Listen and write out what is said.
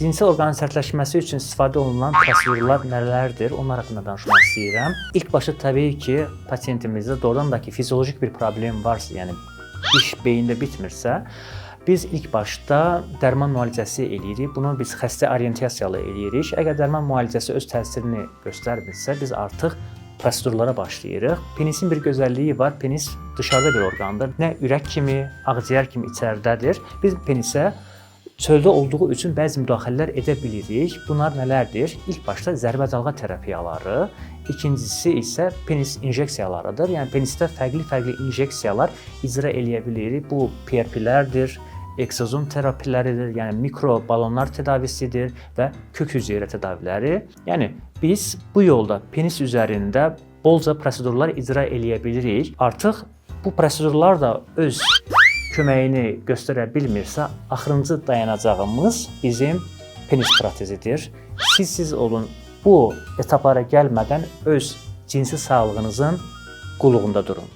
Cinsel orqanın sərtləşməsi üçün istifadə olunan prosedurlar nələrdir? Onlar haqqında danışmaq istəyirəm. İlk başda təbii ki, pasientimizdə doğrudan da ki, fiziolojik bir problem varsa, yəni iş beyində bitmirsə, biz ilk başda dərman müalicəsi eləyirik. Bunu biz xəstə orientasiyalı eləyirik. Əgər dərman müalicəsi öz təsirini göstərmirsə, biz artıq prosedurlara başlayırıq. Penisin bir gözəlliyi var. Penis dışarıda bir orqandır. Nə ürək kimi, ağciyər kimi içəridədir. Biz penisə çöldə olduğu üçün bəzi müdaxilələr edə bilirik. Bunlar nələrdir? İlk başda zərbə dalğa terapiyaları, ikincisi isə penis injeksiyalarıdır. Yəni penisdə fərqli injeksiyalar icra eləyə bilirik. Bu PRP-lərdir, eksozom terapiləridir, yəni mikro balonlar tedavisidir və kök hüceyrə tədaviləri. Yəni biz bu yolda penis üzərində bolca prosedurlar icra eləyə bilirik. Artıq bu prosedurlar da öz köməyini göstərə bilmirsə, axırıncı dayanacağımız bizim penis protezidir. Siz olun, bu etaplara gəlmədən öz cinsi sağlığınızın qulluğunda durun.